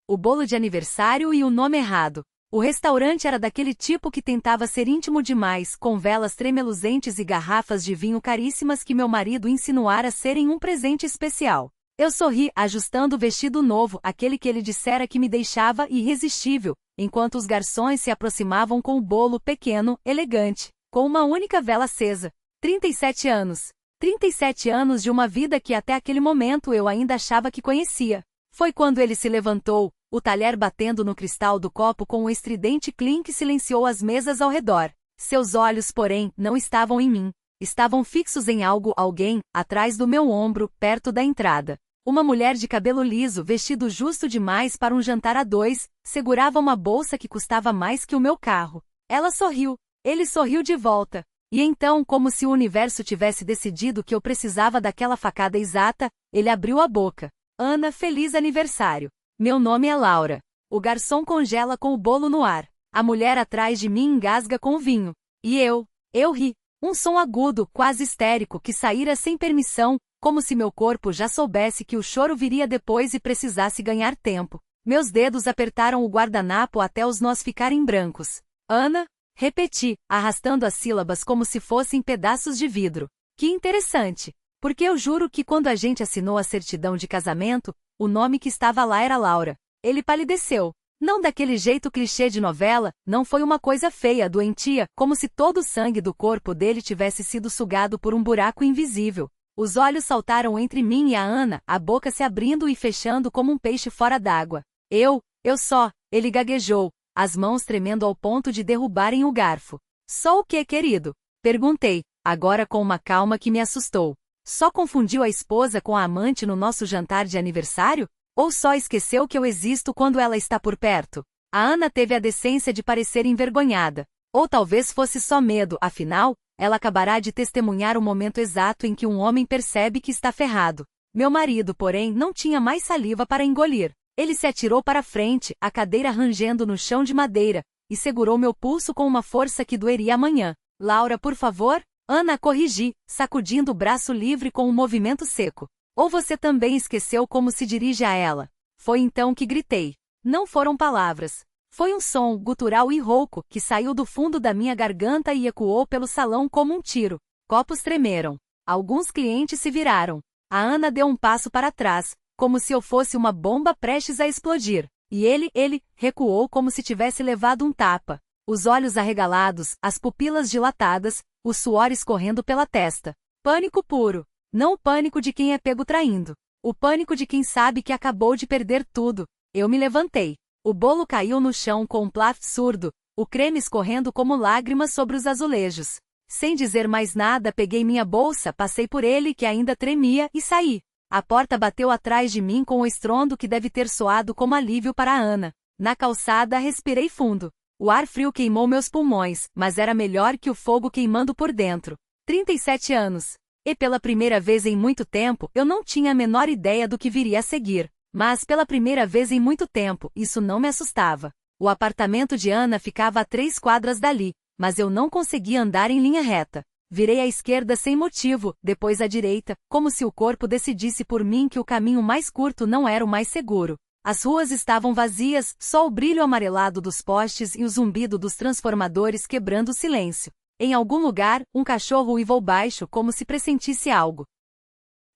o bolo de aniversário e o nome errado. O restaurante era daquele tipo que tentava ser íntimo demais, com velas tremeluzentes e garrafas de vinho caríssimas que meu marido insinuara serem um presente especial. Eu sorri, ajustando o vestido novo, aquele que ele dissera que me deixava irresistível, enquanto os garçons se aproximavam com o bolo pequeno, elegante, com uma única vela acesa. 37 anos. 37 anos de uma vida que até aquele momento eu ainda achava que conhecia. Foi quando ele se levantou, o talher batendo no cristal do copo com um estridente clink silenciou as mesas ao redor. Seus olhos, porém, não estavam em mim. Estavam fixos em alguém, atrás do meu ombro, perto da entrada. Uma mulher de cabelo liso, vestido justo demais para um jantar a dois, segurava uma bolsa que custava mais que o meu carro. Ela sorriu. Ele sorriu de volta. E então, como se o universo tivesse decidido que eu precisava daquela facada exata, ele abriu a boca. Ana, feliz aniversário. Meu nome é Laura. O garçom congela com o bolo no ar. A mulher atrás de mim engasga com o vinho. E eu ri. Um som agudo, quase histérico, que saíra sem permissão, como se meu corpo já soubesse que o choro viria depois e precisasse ganhar tempo. Meus dedos apertaram o guardanapo até os nós ficarem brancos. Ana? Repeti, arrastando as sílabas como se fossem pedaços de vidro. Que interessante. Porque eu juro que quando a gente assinou a certidão de casamento, o nome que estava lá era Laura. Ele palideceu. Não daquele jeito clichê de novela, não foi uma coisa feia, doentia, como se todo o sangue do corpo dele tivesse sido sugado por um buraco invisível. Os olhos saltaram entre mim e a Ana, a boca se abrindo e fechando como um peixe fora d'água. Ele gaguejou, as mãos tremendo ao ponto de derrubarem o garfo. Só o quê, querido? Perguntei, agora com uma calma que me assustou. Só confundiu a esposa com a amante no nosso jantar de aniversário? Ou só esqueceu que eu existo quando ela está por perto? A Ana teve a decência de parecer envergonhada. Ou talvez fosse só medo, afinal, ela acabará de testemunhar o momento exato em que um homem percebe que está ferrado. Meu marido, porém, não tinha mais saliva para engolir. Ele se atirou para frente, a cadeira rangendo no chão de madeira, e segurou meu pulso com uma força que doeria amanhã. Laura, por favor? Ana, corrigi, sacudindo o braço livre com um movimento seco. Ou você também esqueceu como se dirige a ela? Foi então que gritei. Não foram palavras. Foi um som, gutural e rouco, que saiu do fundo da minha garganta e ecoou pelo salão como um tiro. Copos tremeram. Alguns clientes se viraram. A Ana deu um passo para trás, como se eu fosse uma bomba prestes a explodir. E ele recuou como se tivesse levado um tapa. Os olhos arregalados, as pupilas dilatadas, o suor escorrendo pela testa. Pânico puro. Não o pânico de quem é pego traindo. O pânico de quem sabe que acabou de perder tudo. Eu me levantei. O bolo caiu no chão com um plaf surdo, o creme escorrendo como lágrimas sobre os azulejos. Sem dizer mais nada, peguei minha bolsa, passei por ele que ainda tremia e saí. A porta bateu atrás de mim com um estrondo que deve ter soado como alívio para a Ana. Na calçada, respirei fundo. O ar frio queimou meus pulmões, mas era melhor que o fogo queimando por dentro. 37 anos. E pela primeira vez em muito tempo, eu não tinha a menor ideia do que viria a seguir. Mas pela primeira vez em muito tempo, isso não me assustava. O apartamento de Ana ficava a 3 quadras dali, mas eu não conseguia andar em linha reta. Virei à esquerda sem motivo, depois à direita, como se o corpo decidisse por mim que o caminho mais curto não era o mais seguro. As ruas estavam vazias, só o brilho amarelado dos postes e o zumbido dos transformadores quebrando o silêncio. Em algum lugar, um cachorro uivou baixo como se pressentisse algo.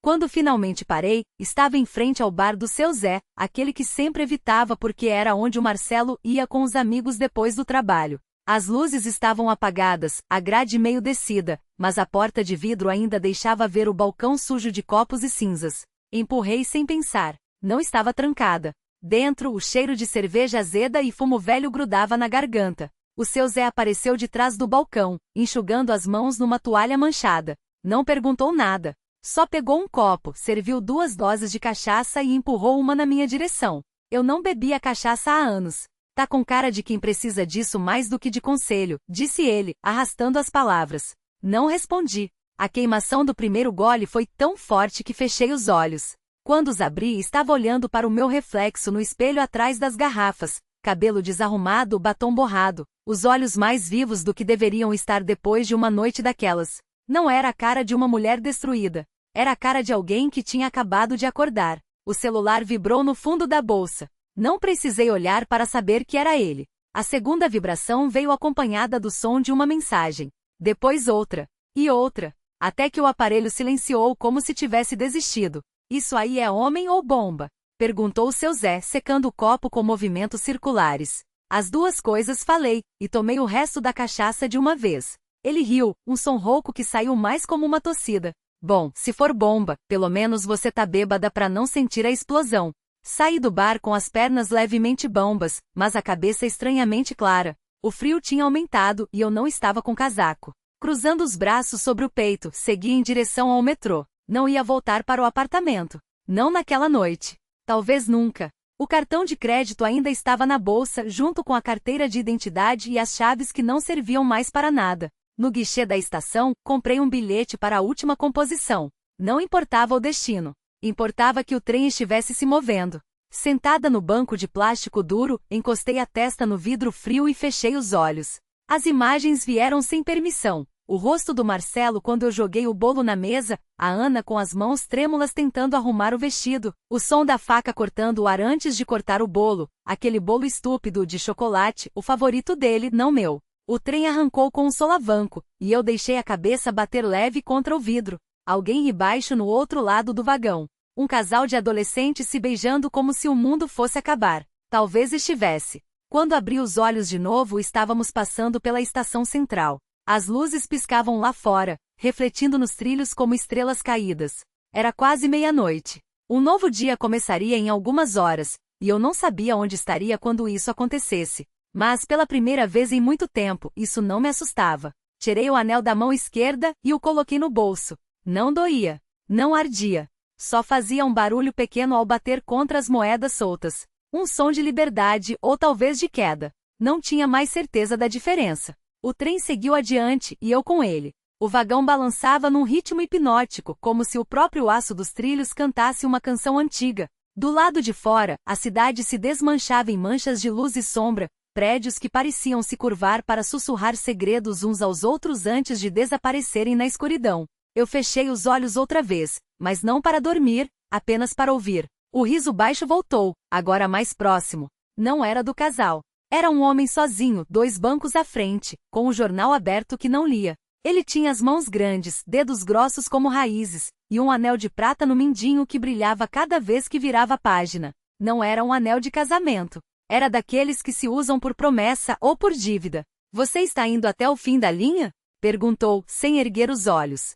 Quando finalmente parei, estava em frente ao bar do seu Zé, aquele que sempre evitava porque era onde o Marcelo ia com os amigos depois do trabalho. As luzes estavam apagadas, a grade meio descida, mas a porta de vidro ainda deixava ver o balcão sujo de copos e cinzas. Empurrei sem pensar. Não estava trancada. Dentro, o cheiro de cerveja azeda e fumo velho grudava na garganta. O seu Zé apareceu de trás do balcão, enxugando as mãos numa toalha manchada. Não perguntou nada. Só pegou um copo, serviu 2 doses de cachaça e empurrou uma na minha direção. Eu não bebia cachaça há anos. Tá com cara de quem precisa disso mais do que de conselho, disse ele, arrastando as palavras. Não respondi. A queimação do primeiro gole foi tão forte que fechei os olhos. Quando os abri, estava olhando para o meu reflexo no espelho atrás das garrafas, cabelo desarrumado, batom borrado, os olhos mais vivos do que deveriam estar depois de uma noite daquelas. Não era a cara de uma mulher destruída. Era a cara de alguém que tinha acabado de acordar. O celular vibrou no fundo da bolsa. Não precisei olhar para saber que era ele. A segunda vibração veio acompanhada do som de uma mensagem. Depois outra. E outra. Até que o aparelho silenciou como se tivesse desistido. Isso aí é homem ou bomba? Perguntou seu Zé, secando o copo com movimentos circulares. As duas coisas falei, e tomei o resto da cachaça de uma vez. Ele riu, um som rouco que saiu mais como uma tossida. Bom, se for bomba, pelo menos você tá bêbada pra não sentir a explosão. Saí do bar com as pernas levemente bambas, mas a cabeça estranhamente clara. O frio tinha aumentado e eu não estava com casaco. Cruzando os braços sobre o peito, segui em direção ao metrô. Não ia voltar para o apartamento. Não naquela noite. Talvez nunca. O cartão de crédito ainda estava na bolsa, junto com a carteira de identidade e as chaves que não serviam mais para nada. No guichê da estação, comprei um bilhete para a última composição. Não importava o destino. Importava que o trem estivesse se movendo. Sentada no banco de plástico duro, encostei a testa no vidro frio e fechei os olhos. As imagens vieram sem permissão. O rosto do Marcelo quando eu joguei o bolo na mesa, a Ana com as mãos trêmulas tentando arrumar o vestido, o som da faca cortando o ar antes de cortar o bolo, aquele bolo estúpido de chocolate, o favorito dele, não meu. O trem arrancou com um solavanco, e eu deixei a cabeça bater leve contra o vidro. Alguém ri baixo no outro lado do vagão. Um casal de adolescentes se beijando como se o mundo fosse acabar. Talvez estivesse. Quando abri os olhos de novo, estávamos passando pela estação central. As luzes piscavam lá fora, refletindo nos trilhos como estrelas caídas. Era quase meia-noite. Um novo dia começaria em algumas horas, e eu não sabia onde estaria quando isso acontecesse. Mas, pela primeira vez em muito tempo, isso não me assustava. Tirei o anel da mão esquerda e o coloquei no bolso. Não doía. Não ardia. Só fazia um barulho pequeno ao bater contra as moedas soltas. Um som de liberdade ou talvez de queda. Não tinha mais certeza da diferença. O trem seguiu adiante e eu com ele. O vagão balançava num ritmo hipnótico, como se o próprio aço dos trilhos cantasse uma canção antiga. Do lado de fora, a cidade se desmanchava em manchas de luz e sombra, prédios que pareciam se curvar para sussurrar segredos uns aos outros antes de desaparecerem na escuridão. Eu fechei os olhos outra vez, mas não para dormir, apenas para ouvir. O riso baixo voltou, agora mais próximo. Não era do casal. Era um homem sozinho, 2 bancos à frente, com o jornal aberto que não lia. Ele tinha as mãos grandes, dedos grossos como raízes, e um anel de prata no mindinho que brilhava cada vez que virava a página. Não era um anel de casamento. Era daqueles que se usam por promessa ou por dívida. Você está indo até o fim da linha? Perguntou, sem erguer os olhos.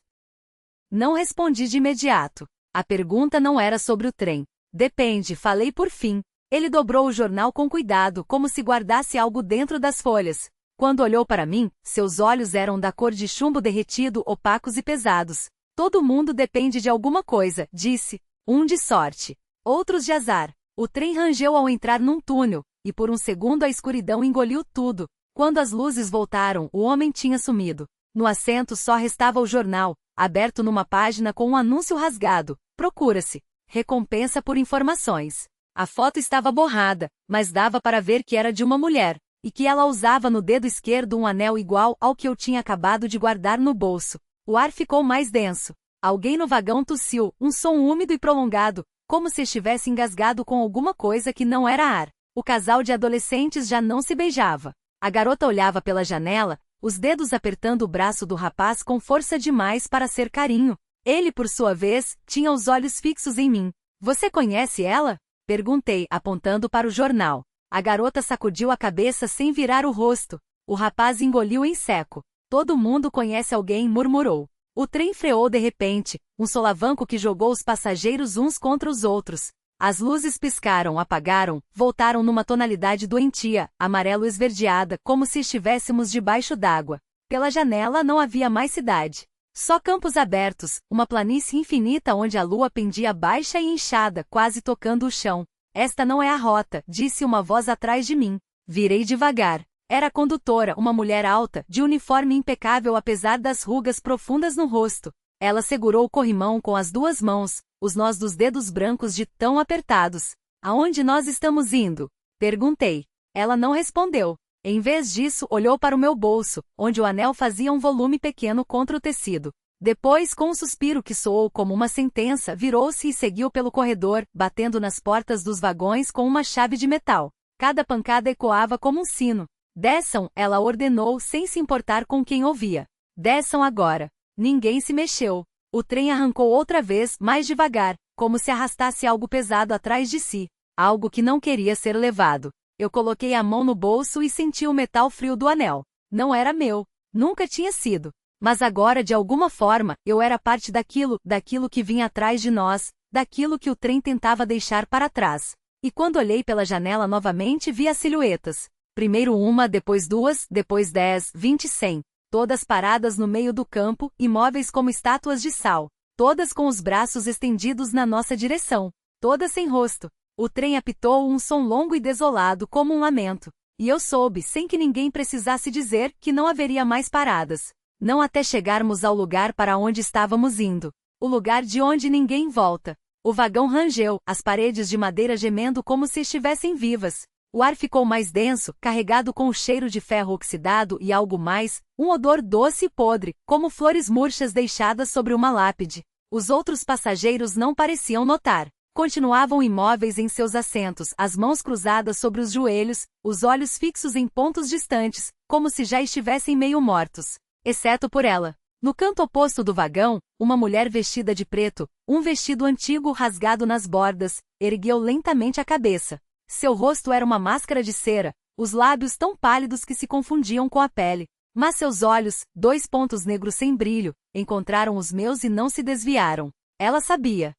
Não respondi de imediato. A pergunta não era sobre o trem. Depende, falei por fim. Ele dobrou o jornal com cuidado, como se guardasse algo dentro das folhas. Quando olhou para mim, seus olhos eram da cor de chumbo derretido, opacos e pesados. Todo mundo depende de alguma coisa, disse. Um de sorte. Outros de azar. O trem rangeu ao entrar num túnel, e por um segundo a escuridão engoliu tudo. Quando as luzes voltaram, o homem tinha sumido. No assento só restava o jornal, aberto numa página com um anúncio rasgado. Procura-se. Recompensa por informações. A foto estava borrada, mas dava para ver que era de uma mulher, e que ela usava no dedo esquerdo um anel igual ao que eu tinha acabado de guardar no bolso. O ar ficou mais denso. Alguém no vagão tossiu, um som úmido e prolongado, como se estivesse engasgado com alguma coisa que não era ar. O casal de adolescentes já não se beijava. A garota olhava pela janela, os dedos apertando o braço do rapaz com força demais para ser carinho. Ele, por sua vez, tinha os olhos fixos em mim. Você conhece ela? Perguntei, apontando para o jornal. A garota sacudiu a cabeça sem virar o rosto. O rapaz engoliu em seco. Todo mundo conhece alguém, murmurou. O trem freou de repente, um solavanco que jogou os passageiros uns contra os outros. As luzes piscaram, apagaram, voltaram numa tonalidade doentia, amarelo esverdeada, como se estivéssemos debaixo d'água. Pela janela não havia mais cidade. Só campos abertos, uma planície infinita onde a lua pendia baixa e inchada, quase tocando o chão. Esta não é a rota, disse uma voz atrás de mim. Virei devagar. Era a condutora, uma mulher alta, de uniforme impecável apesar das rugas profundas no rosto. Ela segurou o corrimão com as 2 mãos, os nós dos dedos brancos de tão apertados. Aonde nós estamos indo? Perguntei. Ela não respondeu. Em vez disso, olhou para o meu bolso, onde o anel fazia um volume pequeno contra o tecido. Depois, com um suspiro que soou como uma sentença, virou-se e seguiu pelo corredor, batendo nas portas dos vagões com uma chave de metal. Cada pancada ecoava como um sino. Desçam, ela ordenou sem se importar com quem ouvia. Desçam agora. Ninguém se mexeu. O trem arrancou outra vez, mais devagar, como se arrastasse algo pesado atrás de si. Algo que não queria ser levado. Eu coloquei a mão no bolso e senti o metal frio do anel. Não era meu. Nunca tinha sido. Mas agora, de alguma forma, eu era parte daquilo que vinha atrás de nós, daquilo que o trem tentava deixar para trás. E quando olhei pela janela novamente, vi as silhuetas. Primeiro uma, depois duas, depois 10, 20, 100. Todas paradas no meio do campo, imóveis como estátuas de sal. Todas com os braços estendidos na nossa direção. Todas sem rosto. O trem apitou um som longo e desolado como um lamento. E eu soube, sem que ninguém precisasse dizer, que não haveria mais paradas. Não até chegarmos ao lugar para onde estávamos indo. O lugar de onde ninguém volta. O vagão rangeu, as paredes de madeira gemendo como se estivessem vivas. O ar ficou mais denso, carregado com o cheiro de ferro oxidado e algo mais, um odor doce e podre, como flores murchas deixadas sobre uma lápide. Os outros passageiros não pareciam notar. Continuavam imóveis em seus assentos, as mãos cruzadas sobre os joelhos, os olhos fixos em pontos distantes, como se já estivessem meio mortos. Exceto por ela. No canto oposto do vagão, uma mulher vestida de preto, um vestido antigo rasgado nas bordas, ergueu lentamente a cabeça. Seu rosto era uma máscara de cera, os lábios tão pálidos que se confundiam com a pele. Mas seus olhos, 2 pontos negros sem brilho, encontraram os meus e não se desviaram. Ela sabia.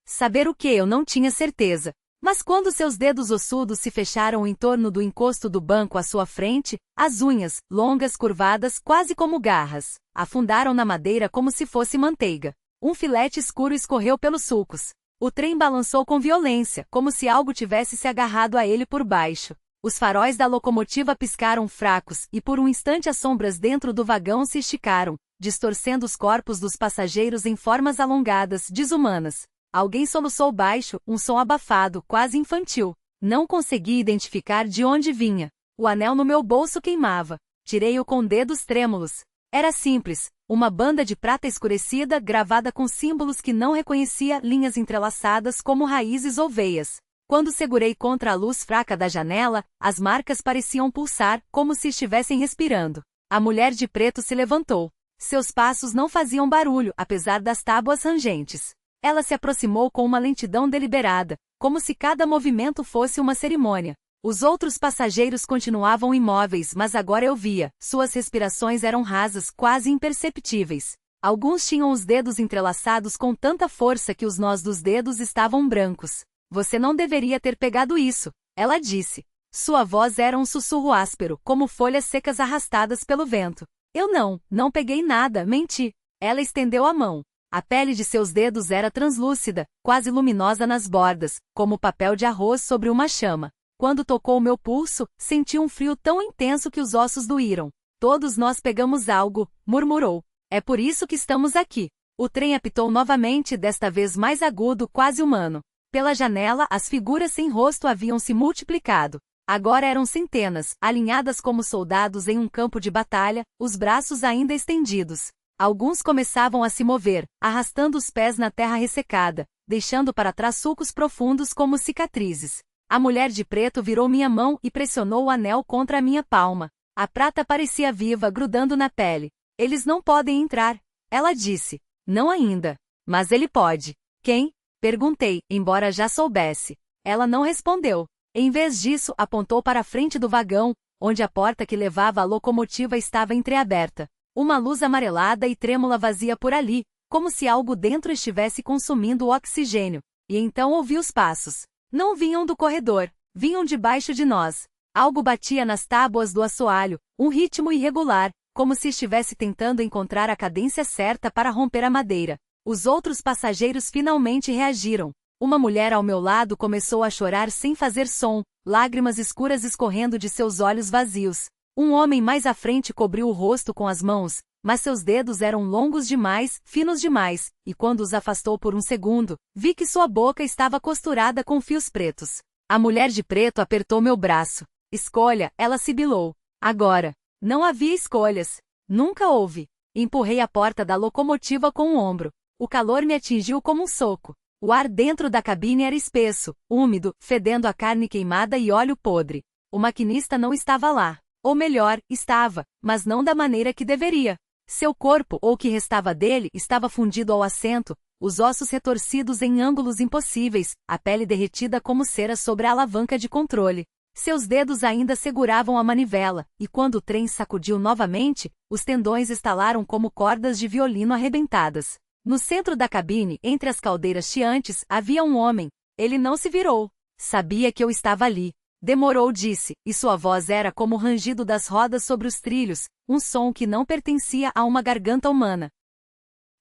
Saber o que eu não tinha certeza. Mas quando seus dedos ossudos se fecharam em torno do encosto do banco à sua frente, as unhas, longas curvadas quase como garras, afundaram na madeira como se fosse manteiga. Um filete escuro escorreu pelos sulcos. O trem balançou com violência, como se algo tivesse se agarrado a ele por baixo. Os faróis da locomotiva piscaram fracos e por um instante as sombras dentro do vagão se esticaram, distorcendo os corpos dos passageiros em formas alongadas, desumanas. Alguém soluçou baixo, um som abafado, quase infantil. Não consegui identificar de onde vinha. O anel no meu bolso queimava. Tirei-o com dedos trêmulos. Era simples, uma banda de prata escurecida gravada com símbolos que não reconhecia, linhas entrelaçadas como raízes ou veias. Quando segurei contra a luz fraca da janela, as marcas pareciam pulsar, como se estivessem respirando. A mulher de preto se levantou. Seus passos não faziam barulho, apesar das tábuas rangentes. Ela se aproximou com uma lentidão deliberada, como se cada movimento fosse uma cerimônia. Os outros passageiros continuavam imóveis, mas agora eu via. Suas respirações eram rasas, quase imperceptíveis. Alguns tinham os dedos entrelaçados com tanta força que os nós dos dedos estavam brancos. Você não deveria ter pegado isso, ela disse. Sua voz era um sussurro áspero, como folhas secas arrastadas pelo vento. Eu não peguei nada, menti. Ela estendeu a mão. A pele de seus dedos era translúcida, quase luminosa nas bordas, como papel de arroz sobre uma chama. Quando tocou meu pulso, senti um frio tão intenso que os ossos doíram. Todos nós pegamos algo, murmurou. É por isso que estamos aqui. O trem apitou novamente, desta vez mais agudo, quase humano. Pela janela, as figuras sem rosto haviam se multiplicado. Agora eram centenas, alinhadas como soldados em um campo de batalha, os braços ainda estendidos. Alguns começavam a se mover, arrastando os pés na terra ressecada, deixando para trás sulcos profundos como cicatrizes. A mulher de preto virou minha mão e pressionou o anel contra a minha palma. A prata parecia viva, grudando na pele. Eles não podem entrar, ela disse. Não ainda. Mas ele pode. Quem? Perguntei, embora já soubesse. Ela não respondeu. Em vez disso, apontou para a frente do vagão, onde a porta que levava à locomotiva estava entreaberta. Uma luz amarelada e trêmula vazia por ali, como se algo dentro estivesse consumindo o oxigênio. E então ouvi os passos. Não vinham do corredor, vinham debaixo de nós. Algo batia nas tábuas do assoalho, um ritmo irregular, como se estivesse tentando encontrar a cadência certa para romper a madeira. Os outros passageiros finalmente reagiram. Uma mulher ao meu lado começou a chorar sem fazer som, lágrimas escuras escorrendo de seus olhos vazios. Um homem mais à frente cobriu o rosto com as mãos, mas seus dedos eram longos demais, finos demais, e quando os afastou por um segundo, vi que sua boca estava costurada com fios pretos. A mulher de preto apertou meu braço. Escolha, ela sibilou. Agora. Não havia escolhas. Nunca houve. Empurrei a porta da locomotiva com o ombro. O calor me atingiu como um soco. O ar dentro da cabine era espesso, úmido, fedendo a carne queimada e óleo podre. O maquinista não estava lá. Ou melhor, estava, mas não da maneira que deveria. Seu corpo, ou o que restava dele, estava fundido ao assento, os ossos retorcidos em ângulos impossíveis, a pele derretida como cera sobre a alavanca de controle. Seus dedos ainda seguravam a manivela, e quando o trem sacudiu novamente, os tendões estalaram como cordas de violino arrebentadas. No centro da cabine, entre as caldeiras chiantes, havia um homem. Ele não se virou. Sabia que eu estava ali. Demorou, disse, e sua voz era como o rangido das rodas sobre os trilhos, um som que não pertencia a uma garganta humana.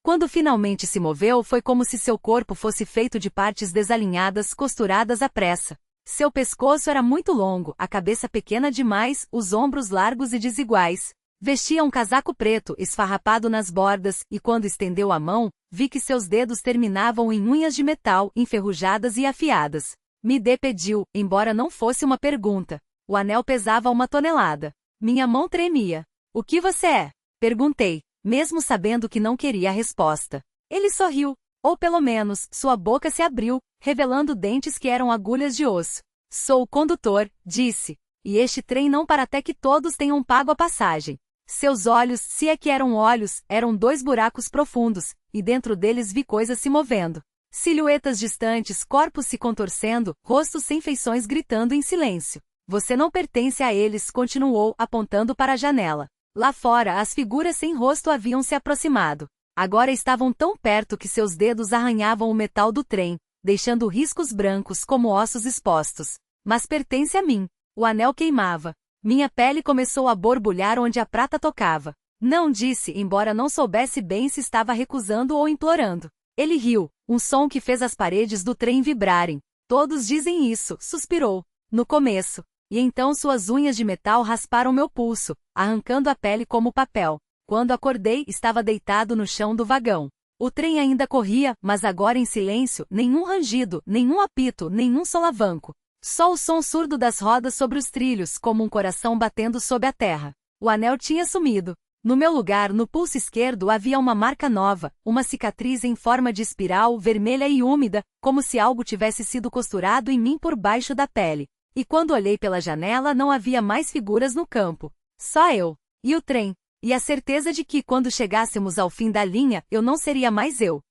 Quando finalmente se moveu, foi como se seu corpo fosse feito de partes desalinhadas, costuradas à pressa. Seu pescoço era muito longo, a cabeça pequena demais, os ombros largos e desiguais. Vestia um casaco preto, esfarrapado nas bordas, e quando estendeu a mão, vi que seus dedos terminavam em unhas de metal, enferrujadas e afiadas. Me pediu, embora não fosse uma pergunta. O anel pesava 1 tonelada. Minha mão tremia. O que você é? Perguntei, mesmo sabendo que não queria a resposta. Ele sorriu, ou pelo menos, sua boca se abriu, revelando dentes que eram agulhas de osso. Sou o condutor, disse, e este trem não para até que todos tenham pago a passagem. Seus olhos, se é que eram olhos, eram 2 buracos profundos, e dentro deles vi coisas se movendo. Silhuetas distantes, corpos se contorcendo, rostos sem feições gritando em silêncio. Você não pertence a eles, continuou, apontando para a janela. Lá fora, as figuras sem rosto haviam se aproximado. Agora estavam tão perto que seus dedos arranhavam o metal do trem, deixando riscos brancos como ossos expostos. Mas pertence a mim. O anel queimava. Minha pele começou a borbulhar onde a prata tocava. Não, disse, embora não soubesse bem se estava recusando ou implorando. Ele riu, um som que fez as paredes do trem vibrarem. Todos dizem isso, suspirou. No começo. E então suas unhas de metal rasparam meu pulso, arrancando a pele como papel. Quando acordei, estava deitado no chão do vagão. O trem ainda corria, mas agora em silêncio, nenhum rangido, nenhum apito, nenhum solavanco. Só o som surdo das rodas sobre os trilhos, como um coração batendo sob a terra. O anel tinha sumido. No meu lugar, no pulso esquerdo, havia uma marca nova, uma cicatriz em forma de espiral, vermelha e úmida, como se algo tivesse sido costurado em mim por baixo da pele. E quando olhei pela janela, não havia mais figuras no campo. Só eu. E o trem. E a certeza de que, quando chegássemos ao fim da linha, eu não seria mais eu.